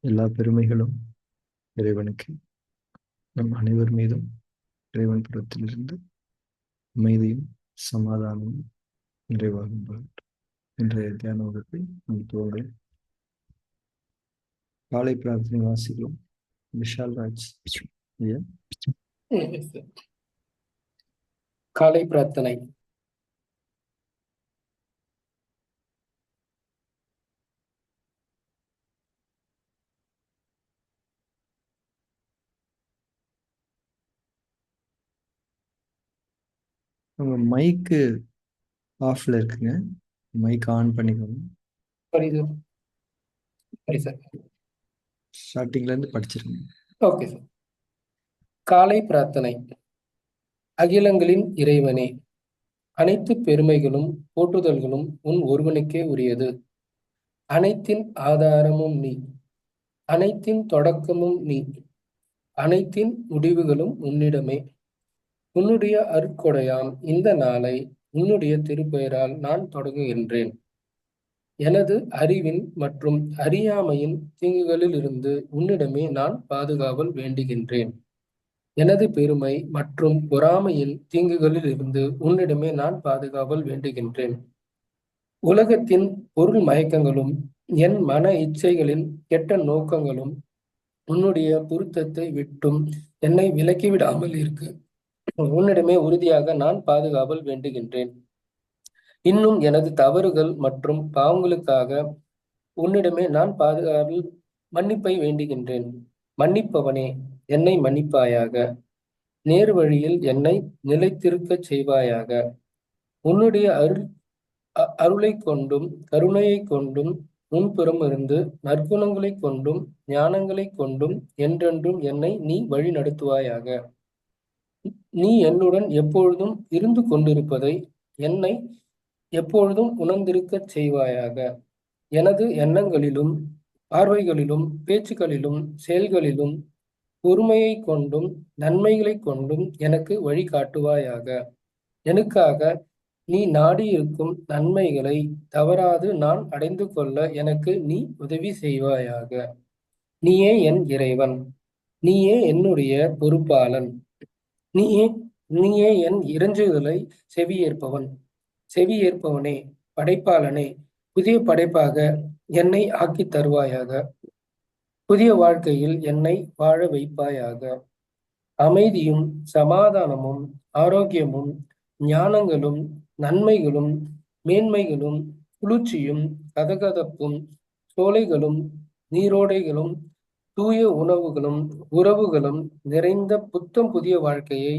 எல்லா பெருமைகளும் இறைவனுக்கு. நம் அனைவர் மீதும் இறைவன் புறத்திலிருந்து அமைதியும் சமாதானமும் நிறைவாகுங்கள். இன்றைய தியான வகுப்பை நம் துவங்க காலை பிரார்த்தனை வாசிக்கிறோம். விஷால் ராஜ் ஐயா. காலை பிரார்த்தனை. உங்க மைக்கு ஆஃப்ல இருக்குங்க, மைக் ஆன் பண்ணிக்கோங்க. சரி சார். ஸ்டார்டிங்ல இருந்து படிச்சிருங்க. Okay sir. காலை பிரார்த்தனை. அகிலங்களின் இறைவனே, அனைத்து பெருமைகளும் போற்றுதல்களும் உன் ஒருவனுக்கே உரியது. அனைத்தின் ஆதாரமும் நீ, அனைத்தின் தொடக்கமும் நீ, அனைத்தின் முடிவுகளும் உன்னிடமே. உன்னுடைய அருட்கொடையாம் இந்த நாளை உன்னுடைய திருப்பெயரால் நான் தொடங்குகின்றேன். எனது அறிவின் மற்றும் அறியாமையின் தீங்குகளில் இருந்து உன்னிடமே நான் பாதுகாவல் வேண்டுகின்றேன். எனது பெருமை மற்றும் பொறாமையின் தீங்குகளில் இருந்து உன்னிடமே நான் பாதுகாவல் வேண்டுகின்றேன். உலகத்தின் பொருள் மயக்கங்களும் என் மன இச்சைகளின் கெட்ட நோக்கங்களும் உன்னுடைய பொருத்தத்தை விட்டும் என்னை விலக்கிவிடாமல் இருக்கு உன்னிடமே உறுதியாக நான் பாதுகாவல் வேண்டுகின்றேன். இன்னும் எனது தவறுகள் மற்றும் பாவங்களுக்காக உன்னிடமே நான் பாதுகாவல் மன்னிப்பை வேண்டுகின்றேன். மன்னிப்பவனே, என்னை மன்னிப்பாயாக. நேர் வழியில் என்னை நிலைத்திருக்கச் செய்வாயாக. உன்னுடைய அருளை கொண்டும் கருணையை கொண்டும் முன்புறம் இருந்து நற்குணங்களை கொண்டும் ஞானங்களை கொண்டும் என்றென்றும் என்னை நீ வழி நடத்துவாயாக. நீ என்னுடன் எப்பொழுதும் இருந்து கொண்டிருப்பதை என்னை எப்பொழுதும் உணர்ந்திருக்கச் செய்வாயாக. எனது எண்ணங்களிலும் பார்வைகளிலும் பேச்சுக்களிலும் செயல்களிலும் பொறுமையை கொண்டும் நன்மைகளை கொண்டும் எனக்கு வழி காட்டுவாயாக. எனக்காக நீ நாடியிருக்கும் நன்மைகளை தவறாது நான் அடைந்து கொள்ள எனக்கு நீ உதவி செய்வாயாக. நீயே என் இறைவன், நீயே என்னுடைய பொறுப்பாளன், நீயே என் இறைஞ்சுதலை செவியேற்பவனே, படைப்பாளனே. புதிய படைப்பாக என்னை ஆக்கி தருவாயாக. புதிய வாழ்க்கையில் என்னை வாழ வைப்பாயாக. அமைதியும் சமாதானமும் ஆரோக்கியமும் ஞானங்களும் நன்மைகளும் மேன்மைகளும் குளிர்ச்சியும் கதகதப்பும் சோலைகளும் நீரோடைகளும் தூய உறவுகளும் நிறைந்த புத்தம் புதிய வாழ்க்கையை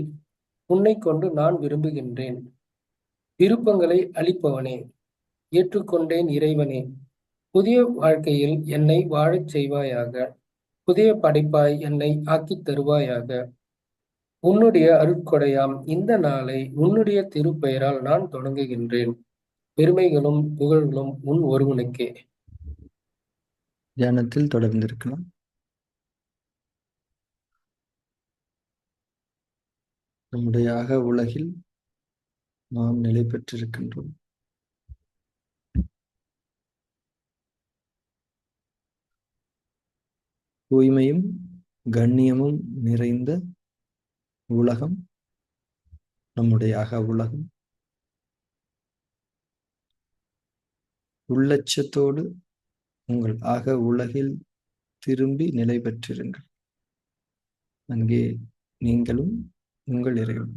உன்னை கொண்டு நான் விரும்புகின்றேன். விருப்பங்களை அளிப்பவனே, ஏற்றுக்கொண்டேன் இறைவனே. புதிய வாழ்க்கையில் என்னை வாழச் செய்வாயாக. புதிய படைப்பாய் என்னை ஆக்கித் தருவாயாக. உன்னுடைய அருட்கொடையாம் இந்த நாளை உன்னுடைய திருப்பெயரால் நான் தொடங்குகின்றேன். பெருமைகளும் புகழ்களும் உன் ஒருவனுக்கே. தியானத்தில் தொடர்ந்திருக்கலாம். நம்முடைய அக உலகில் நாம் நிலை பெற்றிருக்கின்றோம். தூய்மையும் கண்ணியமும் நிறைந்த உலகம் நம்முடைய அக உலகம். உள்ளட்சத்தோடு உங்கள் அக உலகில் திரும்பி நிலை பெற்றிருங்கள். அங்கே நீங்களும் உங்கள் இறைவன்.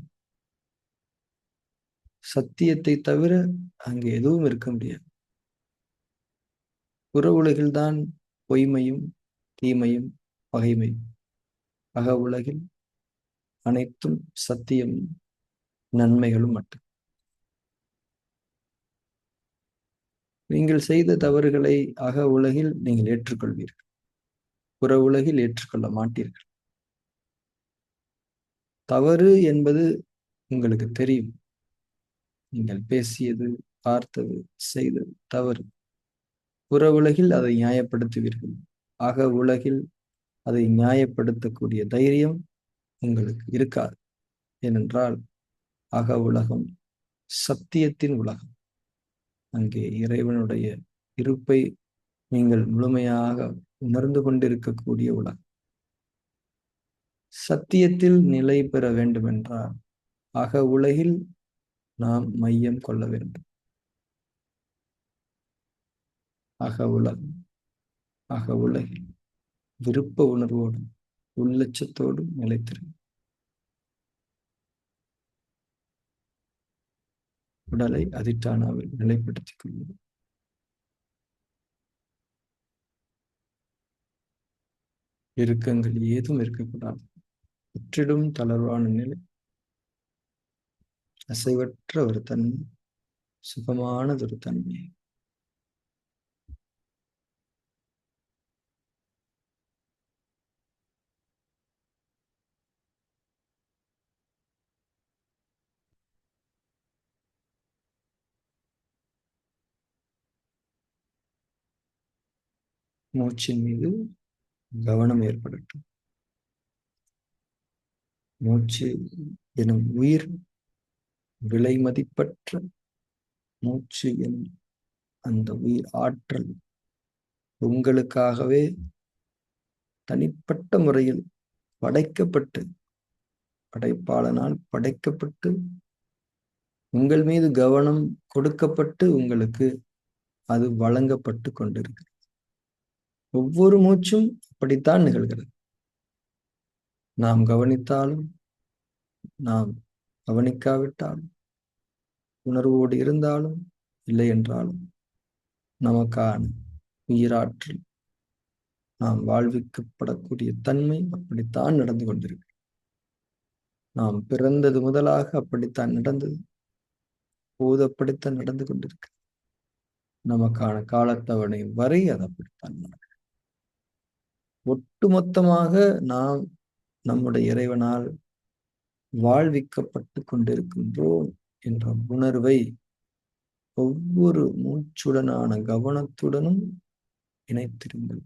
சத்தியத்தை தவிர அங்கே எதுவும் இருக்க முடியாது. புற உலகில்தான் பொய்மையும் தீமையும் பகைமையும். அக உலகில் அனைத்தும் சத்தியமும் நன்மைகளும் மட்டும். நீங்கள் செய்த தவறுகளை அக உலகில் நீங்கள் ஏற்றுக்கொள்வீர்கள், புற உலகில் ஏற்றுக்கொள்ள மாட்டீர்கள். தவறு என்பது உங்களுக்கு தெரியும். நீங்கள் பேசியது, பார்த்தது, செய்தது தவறு. புற உலகில் அதை நியாயப்படுத்துவீர்கள். அக உலகில் அதை நியாயப்படுத்தக்கூடிய தைரியம் உங்களுக்கு இருக்காது. ஏனென்றால் அக உலகம் சத்தியத்தின் உலகம். அங்கே இறைவனுடைய இருப்பை நீங்கள் முழுமையாக உணர்ந்து கொண்டிருக்கக்கூடிய உலகம். சத்தியத்தில் நிலை பெற வேண்டுமென்றால் அக உலகில் நாம் மையம் கொள்ள வேண்டும். அக உலகம், அக உலகில் விருப்ப உணர்வோடும் உள்ளட்சத்தோடும் நிலைத்திரு. உடலை அதிஷ்டானாவில் நிலைப்படுத்திக் கொள்வது. இறுக்கங்கள் ஏதும் இருக்கக்கூடாது. முற்றிலும் தளர்வான நிலை, அசைவற்ற ஒரு தன்மை, சுகமானதொரு தன்மை. மூச்சின் மீது கவனம் ஏற்படட்டும். மூச்சு எனும் உயிர், விலை மதிப்பற்ற மூச்சு எனும் அந்த உயிர் ஆற்றல் உங்களுக்காகவே தனிப்பட்ட முறையில் படைக்கப்பட்டு, படைப்பாளனால் படைக்கப்பட்டு, உங்கள் மீது கவனம் கொடுக்கப்பட்டு உங்களுக்கு அது வழங்கப்பட்டு கொண்டிருக்கு. ஒவ்வொரு மூச்சும் அப்படித்தான் நிகழ்கிறது. நாம் கவனித்தாலும் நாம் கவனிக்காவிட்டாலும், உணர்வோடு இருந்தாலும் இல்லை என்றாலும், நமக்கான உயிராற்றல், நாம் வாழ்விக்கப்படக்கூடிய தன்மை அப்படித்தான் நடந்து கொண்டிருக்கு. நாம் பிறந்தது முதலாக அப்படித்தான் நடந்தது, போது அப்படித்தான் நடந்து கொண்டிருக்கு. நமக்கான காலத்தவணை வரை அது அப்படித்தான் நடக்கும். ஒட்டுமொத்தமாக நாம் நம்முடைய இறைவனால் வாழ்விக்கப்பட்டு கொண்டிருக்கின்றோம் என்ற உணர்வை ஒவ்வொரு மூச்சுடனான கவனத்துடனும் இணைத்திருங்கள்.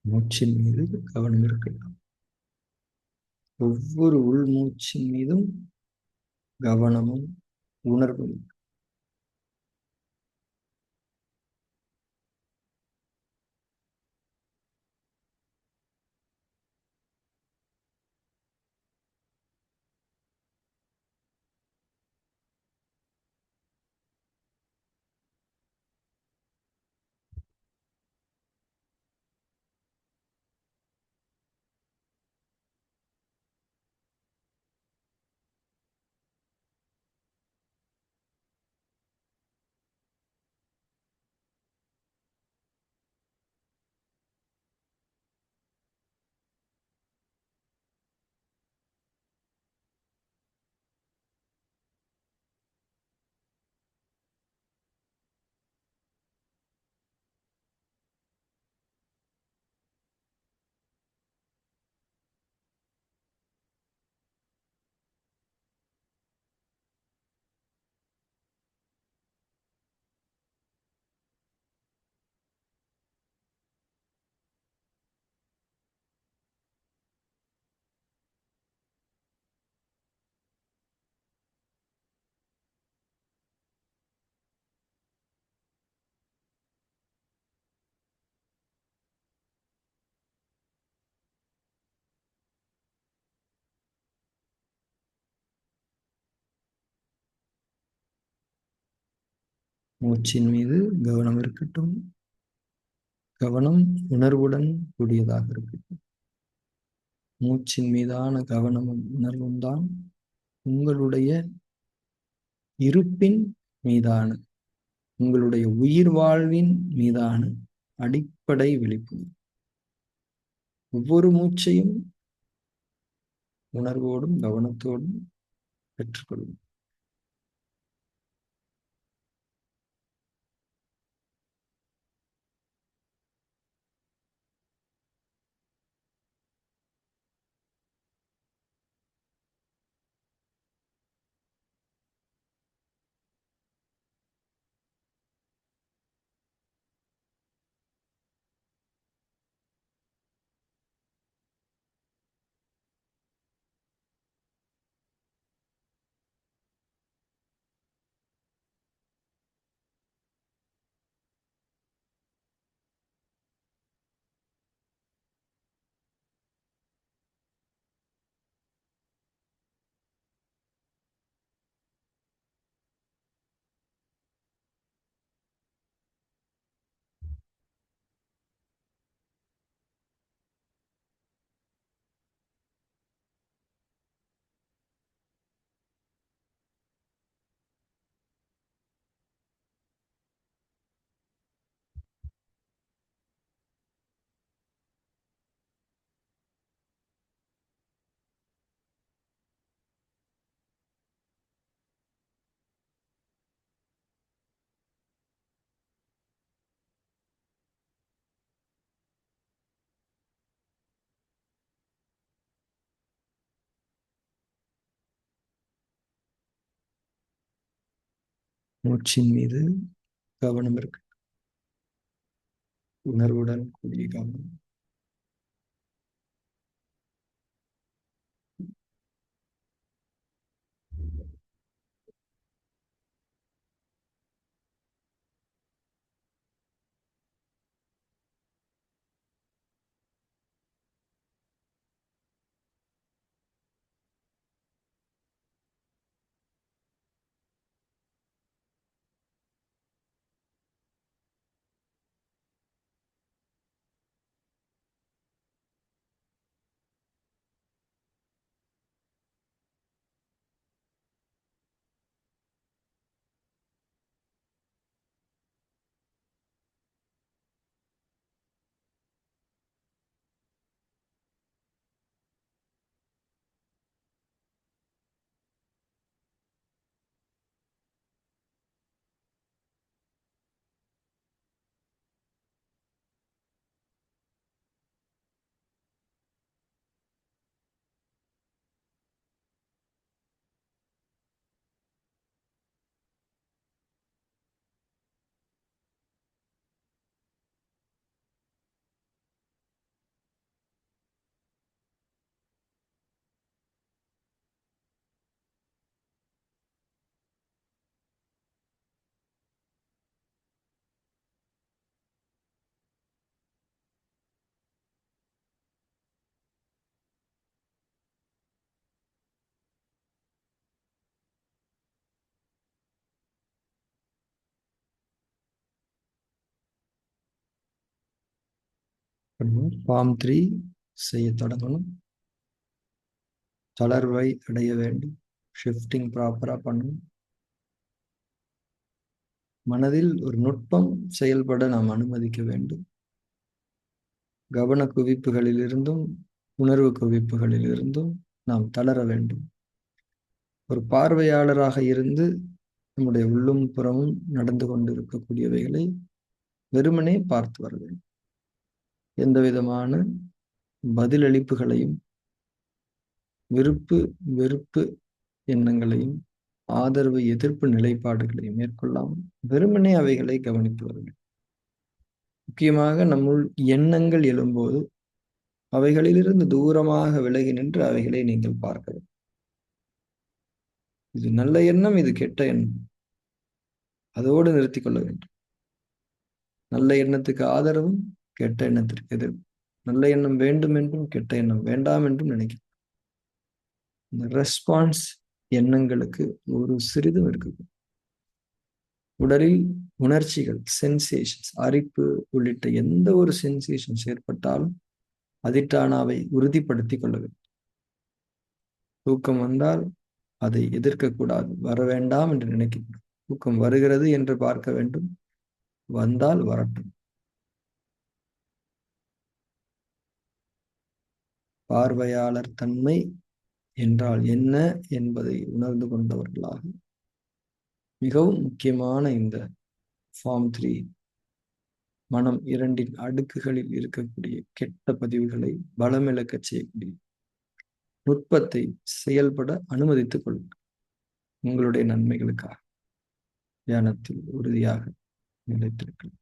மூச்சின் மீது கவனம் இருக்கலாம். ஒவ்வொரு உள்மூச்சின் மீதும் கவனமும் உணர்வும். மூச்சின் மீது கவனம் இருக்கட்டும். கவனம் உணர்வுடன் கூடியதாக இருக்கட்டும். மூச்சின் மீதான கவனமும் உணர்வும் தான் உங்களுடைய இருப்பின் மீதான, உங்களுடைய உயிர் வாழ்வின் மீதான அடிப்படை விழிப்புணர்வு. ஒவ்வொரு மூச்சையும் உணர்வோடும் கவனத்தோடும் பெற்றுக்கொள்ளும். மூச்சின் மீது கவனம் இருக்கு. உணர்வுடன் கூடிய கவனம். ஃபார்ம் 3 செய்ய தொடங்கணும். தளர்வை அடைய வேண்டும். ஷிஃப்டிங் ப்ராப்பரா பண்ணணும். மனதில் ஒரு நுட்பம் செயல்பட நாம் அனுமதிக்க வேண்டும். கவன குவிப்புகளிலிருந்தும் உணர்வு குவிப்புகளிலிருந்தும் நாம் தளர வேண்டும். ஒரு பார்வையாளராக இருந்து நம்முடைய உள்ளும் புறமும் நடந்து கொண்டிருக்கக்கூடியவைகளை வெறுமனே பார்த்து வர வேண்டும். எந்த விதமான பதிலளிப்புகளையும் விருப்பு வெறுப்பு எண்ணங்களையும் ஆதரவு எதிர்ப்பு நிலைப்பாடுகளையும் மேற்கொள்ளாமல் வெறுமனே அவைகளை கவனித்து வர வேண்டும். முக்கியமாக நம்முள் எண்ணங்கள் எழும்போது அவைகளிலிருந்து தூரமாக விலகி நின்று அவைகளை நீங்கள் பார்க்க வேண்டும். இது நல்ல எண்ணம், இது கெட்ட எண்ணம், அதோடு நிறுத்திக் கொள்ள வேண்டும். நல்ல எண்ணத்துக்கு ஆதரவும் கெட்ட எண்ணத்திற்கு எதிர்ப்பு. நல்ல எண்ணம் வேண்டும் என்றும் கெட்ட எண்ணம் வேண்டாம் என்றும் நினைக்கிறேன். இந்த ரெஸ்பான்ஸ் எண்ணங்களுக்கு ஒரு சிறிதும் இருக்கு. உடலில் உணர்ச்சிகள், சென்சேஷன்ஸ், அரிப்பு உள்ளிட்ட எந்த ஒரு சென்சேஷன்ஸ் ஏற்பட்டாலும் அதிட்டானாவை உறுதிப்படுத்திக் கொள்ள வேண்டும். தூக்கம் வந்தால் அதை எதிர்க்கக்கூடாது, வர வேண்டாம் என்று நினைக்கக்கூடாது. தூக்கம் வருகிறது என்று பார்க்க வேண்டும், வந்தால் வரட்டும். பார்வையாளர் தன்மை என்றால் என்ன என்பதை உணர்ந்து கொண்டவர்களாக மிகவும் முக்கியமான இந்த ஃபார்ம் 3 மனம் 2 அடுக்குகளில் இருக்கக்கூடிய கெட்ட பதிவுகளை பலமிழக்கச் செய்யக்கூடிய நுட்பத்தை செயல்பட அனுமதித்துக் கொள்ளுங்கள். உங்களுடைய நன்மைகளுக்காக தியானத்தில் உறுதியாக நிலைத்திருக்கலாம்.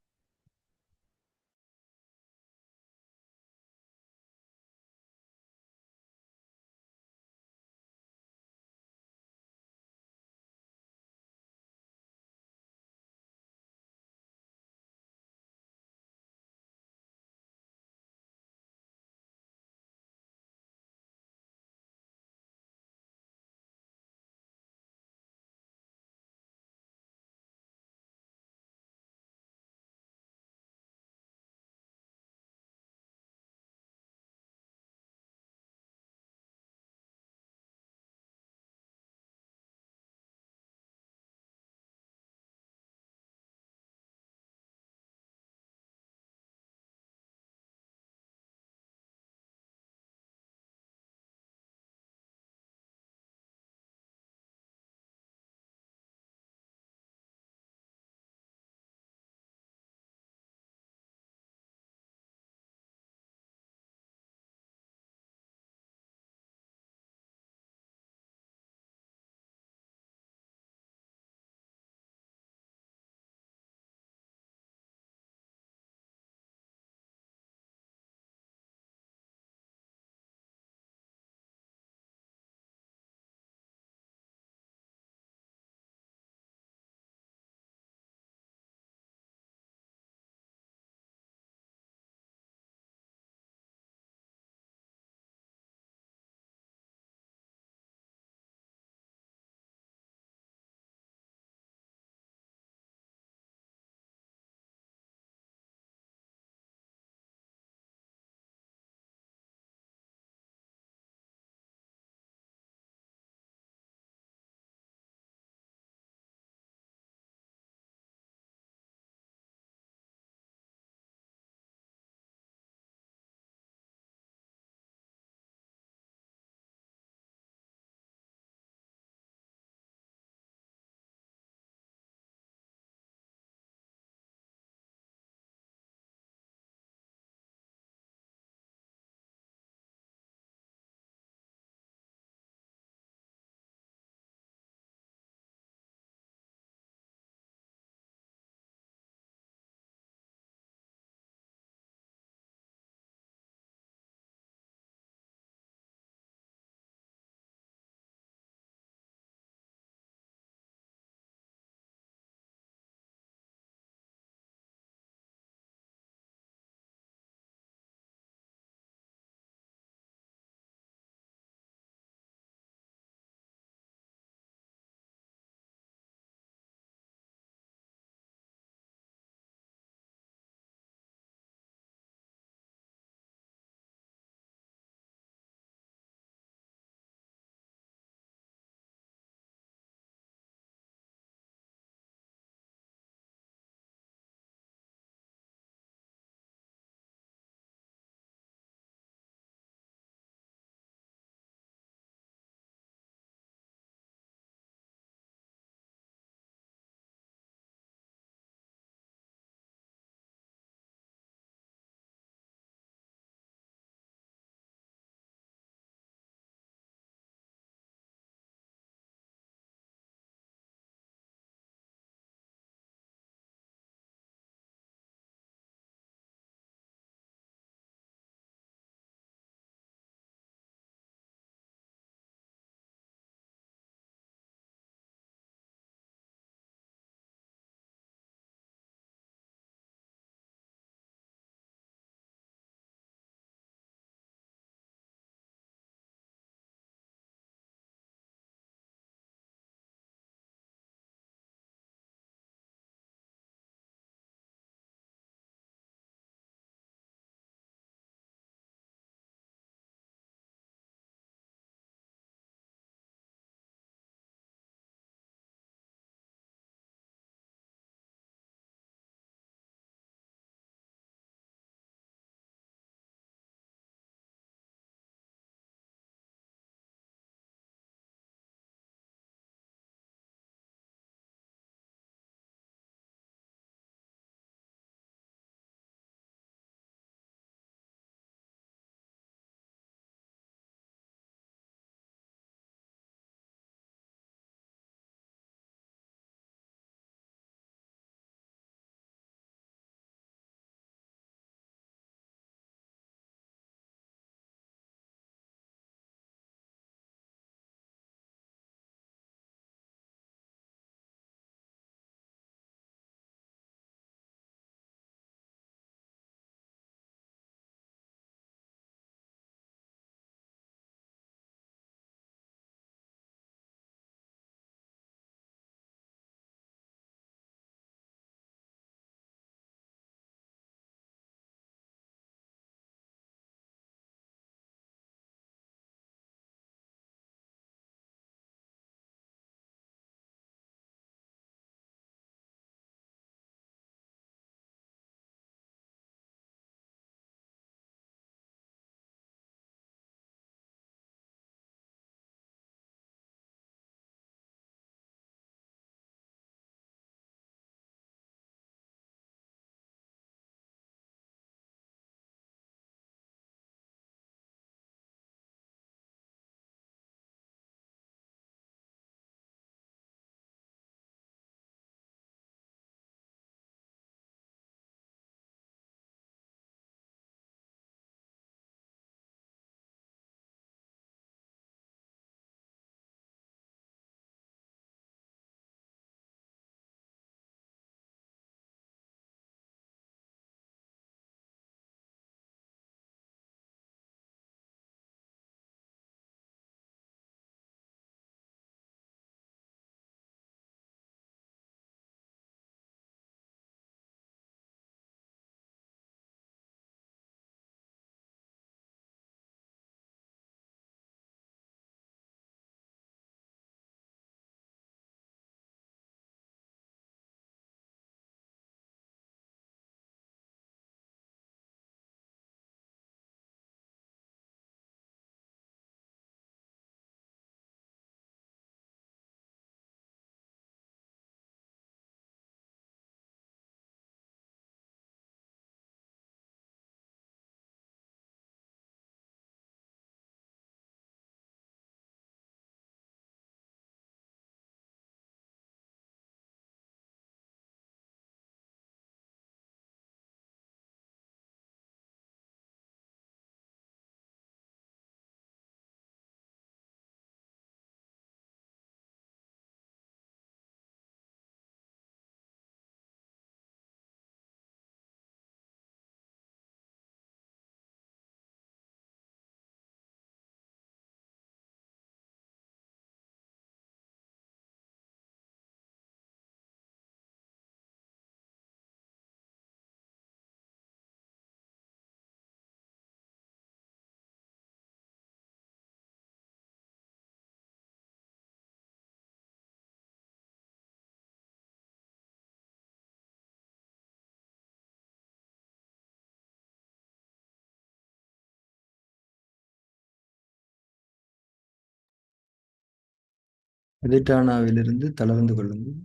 அதிட்டானாவிலிருந்து தளர்ந்து கொள்ளுங்கள்.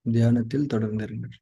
தியானத்தில் தொடர்ந்திருங்கள்.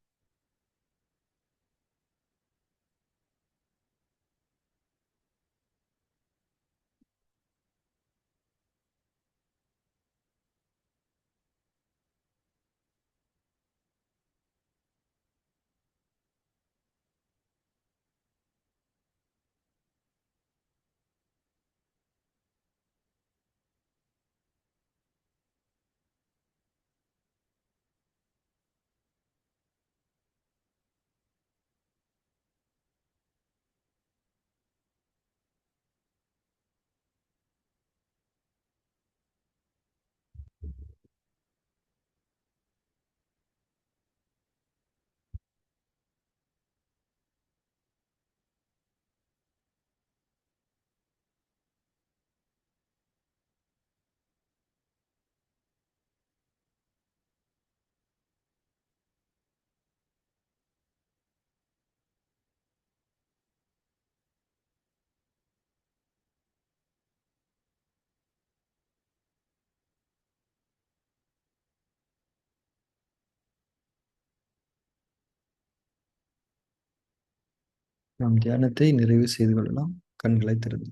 நாம் தியானத்தை நிறைவு செய்து கொள்ளலாம். கண்களை திறந்து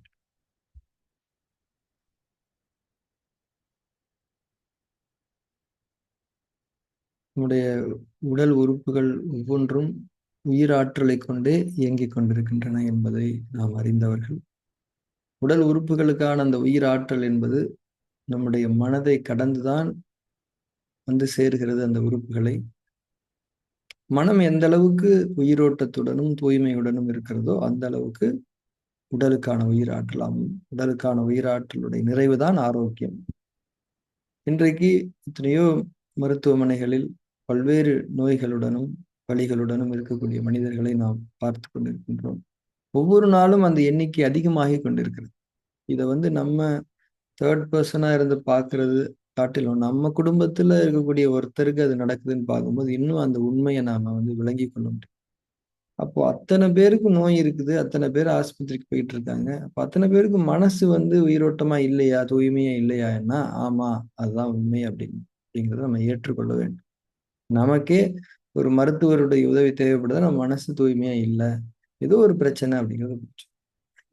நம்முடைய உடல் உறுப்புகள் ஒவ்வொன்றும் உயிராற்றலை கொண்டே இயங்கிக் கொண்டிருக்கின்றன என்பதை நாம் அறிந்தவர்கள். உடல் உறுப்புகளுக்கான அந்த உயிராற்றல் என்பது நம்முடைய மனதை கடந்துதான் வந்து சேர்கிறது. அந்த உறுப்புகளை மனம் எந்த அளவுக்கு உயிரோட்டத்துடனும் தூய்மையுடனும் இருக்கிறதோ அந்த அளவுக்கு உடலுக்கான உயிராற்றலாகும். உடலுக்கான உயிராற்றலுடைய நிறைவுதான் ஆரோக்கியம். இன்றைக்கு எத்தனையோ மருத்துவமனைகளில் பல்வேறு நோய்களுடனும் வலிகளுடனும் இருக்கக்கூடிய மனிதர்களை நாம் பார்த்து கொண்டிருக்கின்றோம். ஒவ்வொரு நாளும் அந்த எண்ணிக்கை அதிகமாகி கொண்டிருக்கிறது. இதை நம்ம தேர்ட் பர்சனா இருந்து பார்க்கறது காட்டிலும் நம்ம குடும்பத்துல இருக்கக்கூடிய ஒருத்தருக்கு அது நடக்குதுன்னு பார்க்கும்போது இன்னும் அந்த உண்மையை நாம விளங்கி கொள்ள முடியும். அப்போ அத்தனை பேருக்கு நோய் இருக்குது, அத்தனை பேர் ஆஸ்பத்திரிக்கு போயிட்டு இருக்காங்க. அப்போ அத்தனை பேருக்கு மனசு உயிரோட்டமா இல்லையா, தூய்மையா இல்லையான்னா ஆமா, அதுதான் உண்மை அப்படிங்கிறத நம்ம ஏற்றுக்கொள்ள வேண்டும். நமக்கே ஒரு மருத்துவருடைய உதவி தேவைப்படுது, நம்ம மனசு தூய்மையா இல்லை, ஏதோ ஒரு பிரச்சனை அப்படிங்கிறது.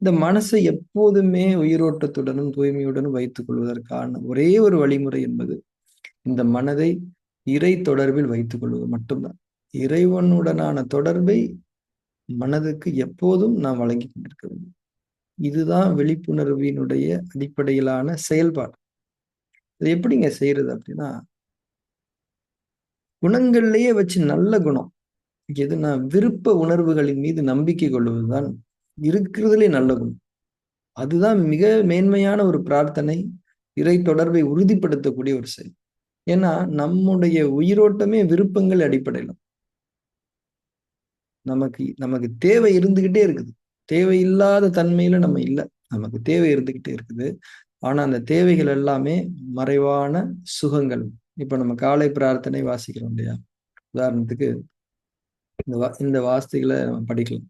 இந்த மனசை எப்போதுமே உயிரோட்டத்துடனும் தூய்மையுடனும் வைத்துக் கொள்வதற்கான ஒரே ஒரு வழிமுறை என்பது இந்த மனதை இறை தொடர்பில் வைத்துக் கொள்வது மட்டும்தான். இறைவனுடனான தொடர்பை மனதுக்கு எப்போதும் நாம் வழங்கி கொண்டிருக்க வேண்டும். இதுதான் விழிப்புணர்வினுடைய அடிப்படையிலான செயல்பாடு. இது எப்படிங்க செய்யறது அப்படின்னா, குணங்கள்லயே வச்சு நல்ல குணம் எதுனா விருப்ப உணர்வுகளின் மீது நம்பிக்கை கொள்வதுதான் இருக்கிறதுலே நல்ல குணம். அதுதான் மிக மேன்மையான ஒரு பிரார்த்தனை, இறை தொடர்பை உறுதிப்படுத்தக்கூடிய ஒரு செயல். ஏன்னா நம்முடைய உயிரோட்டமே விருப்பங்கள் அடிப்படையில். நமக்கு நமக்கு தேவை இருந்துகிட்டே இருக்குது. தேவையில்லாத தன்மையில நம்ம இல்லை, நமக்கு தேவை இருந்துகிட்டே இருக்குது. ஆனா அந்த தேவைகள் எல்லாமே மறைவான சுகங்கள். இப்ப நம்ம காலை பிரார்த்தனை வாசிக்கிறோம் இல்லையா, உதாரணத்துக்கு இந்த வார்த்தைகளை நம்ம படிக்கலாம்.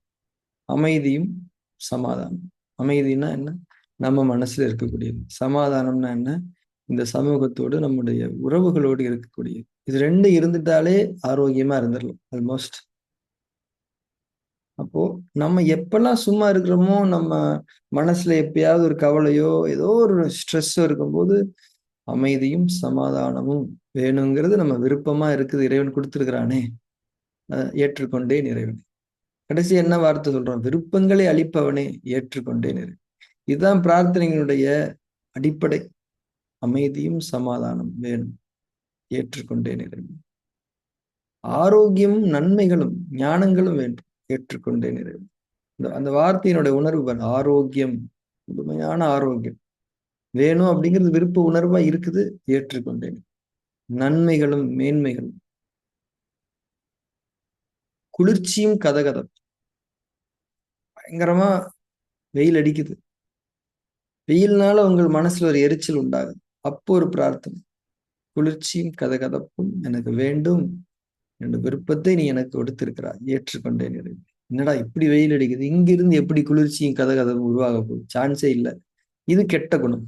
அமைதியும் சமாதானம். அமைதினா என்ன? நம்ம மனசுல இருக்கக்கூடியது. சமாதானம்னா என்ன? இந்த சமூகத்தோடு நம்முடைய உறவுகளோடு இருக்கக்கூடியது. இது ரெண்டு இருந்துட்டாலே ஆரோக்கியமா இருந்துடலாம் ஆல்மோஸ்ட். அப்போ நம்ம எப்பெல்லாம் சும்மா இருக்கிறோமோ, நம்ம மனசுல எப்பயாவது ஒரு கவலையோ ஏதோ ஒரு ஸ்ட்ரெஸ்ஸோ இருக்கும்போது அமைதியும் சமாதானமும் வேணுங்கிறது நம்ம விருப்பமா இருக்குது, இறைவன் கொடுத்துருக்கிறானே, ஏற்றுக்கொண்டேன் இறைவன். கடைசி என்ன வார்த்தை சொல்றோம்? விருப்பங்களை அளிப்பவனே ஏற்றுக்கொண்டேன் இறைவன். இதுதான் பிரார்த்தனைகளுடைய அடிப்படை. அமைதியும் சமாதானம் வேணும், ஏற்றுக்கொண்டேன் இறைவன். ஆரோக்கியமும் நன்மைகளும் ஞானங்களும் வேண்டும், ஏற்றுக்கொண்டேன் இறைவன். அந்த வார்த்தையினுடைய உணர்வு, ஆரோக்கியம், முழுமையான ஆரோக்கியம் வேணும் அப்படிங்கிறது விருப்ப உணர்வா இருக்குது, ஏற்றுக்கொண்டேன். நன்மைகளும் மேன்மைகளும், குளிர்ச்சியும் கதகதம். பயங்கரமா வெயில் அடிக்குது, வெயில்னால உங்கள் மனசுல ஒரு எரிச்சல் உண்டாகுது, அப்போ ஒரு பிரார்த்தனை, குளிர்ச்சியும் கதகதப்பும் எனக்கு வேண்டும், என்ற விருப்பத்தை நீ எனக்கு கொடுத்திருக்கிறாய், ஏற்றுக்கொண்டேன். என்னடா இப்படி வெயில் அடிக்குது, இங்கிருந்து எப்படி குளிர்ச்சியும் கதகதப்பும் உருவாக போகுது? சான்ஸே இல்லை. இது கெட்ட குணம்.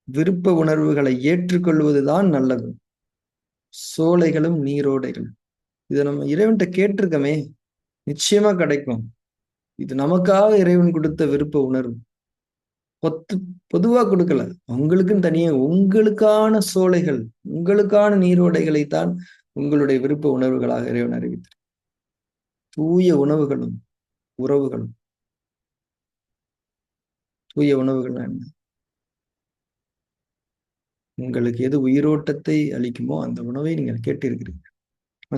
விருப்ப உணர்வுகளை ஏற்றுக்கொள்வதுதான் நல்லது. சோலைகளும் நீரோடைகளும், இதை நம்ம இறைவன்கிட்ட கேட்டிருக்கமே, நிச்சயமா கிடைக்கும். இது நமக்காக இறைவன் கொடுத்த விருப்ப உணர்வு. பொதுவா கொடுக்கல, உங்களுக்குன்னு தனியே உங்களுக்கான சோலைகள், உங்களுக்கான நீரோடைகளைத்தான் உங்களுடைய விருப்ப உணர்வுகளாக இறைவன் அறிவித்தார். தூய உணவுகளும் உறவுகளும். தூய உணவுகள் என்ன? உங்களுக்கு எது உயிரோட்டத்தை அளிக்குமோ அந்த உணவை நீங்கள் கேட்டிருக்கிறீங்க.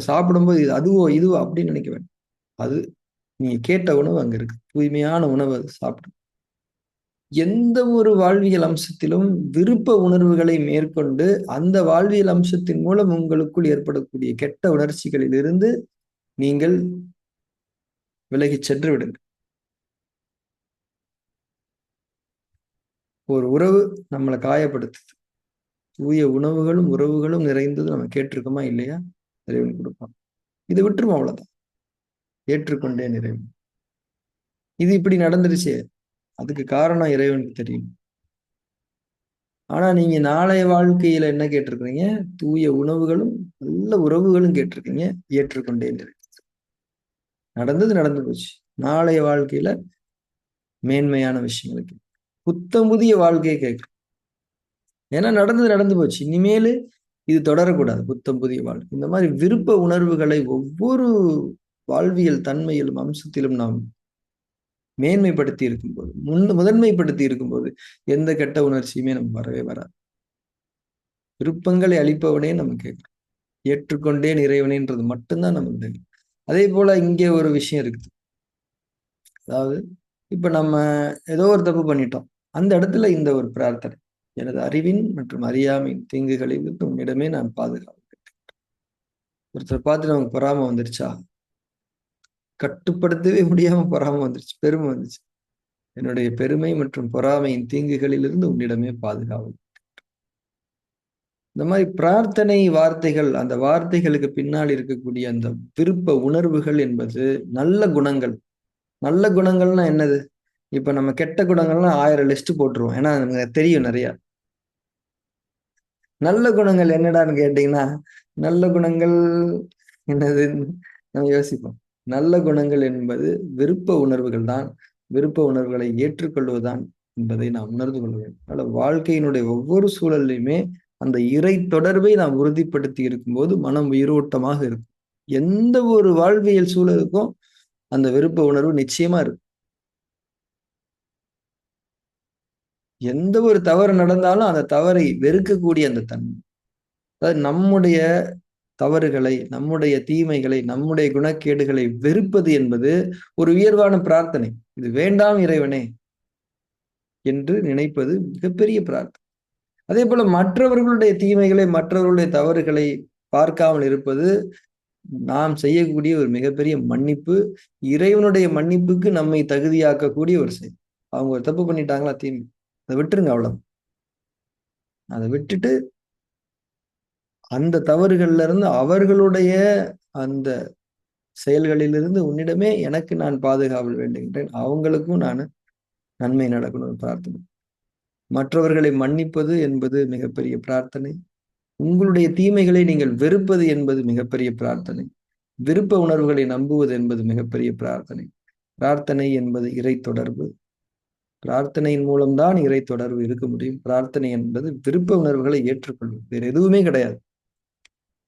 சாப்பிடும்போது இது அதுவோ இதுவோ அப்படின்னு நினைக்க வேண்டாம். அது நீங்க கேட்ட உணவு அங்க இருக்கு. தூய்மையான உணவு அது சாப்பிடும். எந்த ஒரு வாழ்வியல் அம்சத்திலும் விருப்ப உணர்வுகளை மேற்கொண்டு அந்த வாழ்வியல் அம்சத்தின் மூலம் உங்களுக்குள் ஏற்படக்கூடிய கெட்ட உணர்ச்சிகளிலிருந்து நீங்கள் விலகி சென்று விடுங்கள். ஒரு உறவு நம்மளை காயப்படுத்துது, தூய உணவுகளும் உறவுகளும் நிறைந்தது நம்ம கேட்டிருக்கோமா இல்லையா? இறைவன் கொடுப்பான். இதை விட்டுருவோம், அவ்வளவுதான். ஏற்றுக்கொண்டேன் இறைவன். இது இப்படி நடந்துருச்சு, அதுக்கு காரணம் இறைவனுக்கு தெரியும். ஆனா நீங்க நாளைய வாழ்க்கையில என்ன கேட்டிருக்கீங்க? தூய உணவுகளும் நல்ல உறவுகளும் கேட்டிருக்கீங்க. ஏற்றுக்கொண்டேன். நடந்தது நடந்து போச்சு. நாளைய வாழ்க்கையில மேன்மையான விஷயங்களுக்கு புத்தம் புதிய வாழ்க்கையை கேட்கும். ஏன்னா நடந்தது நடந்து போச்சு, இனிமேல் இது தொடரக்கூடாது. புத்தம் புதிய வாழ்க்கை, இந்த மாதிரி விருப்ப உணர்வுகளை ஒவ்வொரு வாழ்வியல் தன்மையிலும் அம்சத்திலும் நாம் மேன்மைப்படுத்தி இருக்கும்போது, முதன்மைப்படுத்தி இருக்கும்போது எந்த கெட்ட உணர்ச்சியுமே நமக்கு வரவே வராது. விருப்பங்களை அளிப்பவனே நம்ம கேட்கிறோம். ஏற்றுக்கொண்டேன் இறைவனேன்றது மட்டும்தான் நமக்கு தெரியும். அதே போல இங்கே ஒரு விஷயம் இருக்குது. அதாவது இப்ப நம்ம ஏதோ ஒரு தப்பு பண்ணிட்டோம், அந்த இடத்துல இந்த ஒரு பிரார்த்தனை: எனது அறிவின் மற்றும் அறியாமையின் தீங்குகளிலிருந்து உன்னிடமே நான் பாதுகாப்பு. ஒருத்தர் பார்த்து நமக்கு பொறாம வந்துருச்சா, கட்டுப்படுத்தவே முடியாம பொறாம வந்துருச்சு, பெருமை வந்துச்சு. என்னுடைய பெருமை மற்றும் பொறாமையின் தீங்குகளிலிருந்து உன்னிடமே பாதுகாப்பு. இந்த மாதிரி பிரார்த்தனை வார்த்தைகள், அந்த வார்த்தைகளுக்கு பின்னால் இருக்கக்கூடிய அந்த விருப்ப உணர்வுகள் என்பது நல்ல குணங்கள். நல்ல குணங்கள்னா என்னது? இப்ப நம்ம கெட்ட குணங்கள்லாம் 1000 லிஸ்ட் போட்டுருவோம், ஏன்னா நமக்கு தெரியும் நிறைய. நல்ல குணங்கள் என்னடான்னு கேட்டீங்கன்னா, நல்ல குணங்கள் என்னது நம்ம யோசிப்போம். நல்ல குணங்கள் என்பது விருப்ப உணர்வுகள் தான். விருப்ப உணர்வுகளை ஏற்றுக்கொள்வதுதான் என்பதை நாம் உணர்ந்து கொள்ள வேண்டும். அதனால வாழ்க்கையினுடைய ஒவ்வொரு சூழல்லையுமே அந்த இறை தொடர்பை நாம் உறுதிப்படுத்தி இருக்கும்போது மனம் உயிரோட்டமாக இருக்கும். எந்த ஒரு வாழ்வியல் சூழலுக்கும் அந்த விருப்ப உணர்வு நிச்சயமா இருக்கும். எந்த ஒரு தவறு நடந்தாலும் அந்த தவறை வெறுக்கக்கூடிய அந்த தன்மை, அதாவது நம்முடைய தவறுகளை, நம்முடைய தீமைகளை, நம்முடைய குணக்கேடுகளை வெறுப்பது என்பது ஒரு உயர்வான பிரார்த்தனை. இது வேண்டாம் இறைவனே என்று நினைப்பது மிகப்பெரிய பிரார்த்தனை. அதே போல மற்றவர்களுடைய தீமைகளை, மற்றவர்களுடைய தவறுகளை பார்க்காமல் இருப்பது நாம் செய்யக்கூடிய ஒரு மிகப்பெரிய மன்னிப்பு. இறைவனுடைய மன்னிப்புக்கு நம்மை தகுதியாக்கக்கூடிய ஒரு செயல். அவங்க ஒரு தப்பு பண்ணிட்டாங்களா, தீமை, அதை விட்டுருங்க, அவ்வளவு. அதை விட்டுட்டு அந்த தவறுகள்ல இருந்து, அவர்களுடைய அந்த செயல்களிலிருந்து உன்னிடமே எனக்கு நான் பாதுகாவல் வேண்டுகின்றேன், அவங்களுக்கும் நான் நன்மை நடக்கணும்னு பிரார்த்தனை. மற்றவர்களை மன்னிப்பது என்பது மிகப்பெரிய பிரார்த்தனை. உங்களுடைய தீமைகளை நீங்கள் வெறுப்பது என்பது மிகப்பெரிய பிரார்த்தனை. விருப்ப உணர்வுகளை நம்புவது என்பது மிகப்பெரிய பிரார்த்தனை. பிரார்த்தனை என்பது இறை தொடர்பு. பிரார்த்தனையின் மூலம்தான் இறை தொடர்பு இருக்க முடியும். பிரார்த்தனை என்பது விருப்ப உணர்வுகளை ஏற்றுக்கொள்வது, வேற எதுவுமே கிடையாது.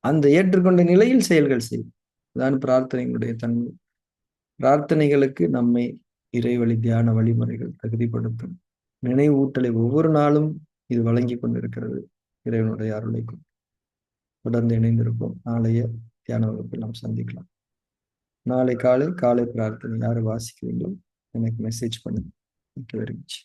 அந்த ஏற்றுக்கொண்ட நிலையில் செயல்கள் செய்யும். அதான் பிரார்த்தனைகளுடைய தன்மை. பிரார்த்தனைகளுக்கு நம்மை இறைவழி தியான வழிமுறைகள் தகுதிப்படுத்தும். நினைவூட்டலை ஒவ்வொரு நாளும் இது வழங்கி கொண்டிருக்கிறது. இறைவனுடைய அருளை கொண்டு தொடர்ந்து இணைந்திருப்போம். நாளைய தியான வகுப்பில் நாம் சந்திக்கலாம். நாளை காலை பிரார்த்தனை யாரு வாசிக்கிறீங்களோ எனக்கு மெசேஜ் பண்ணுங்க. Thank you very much.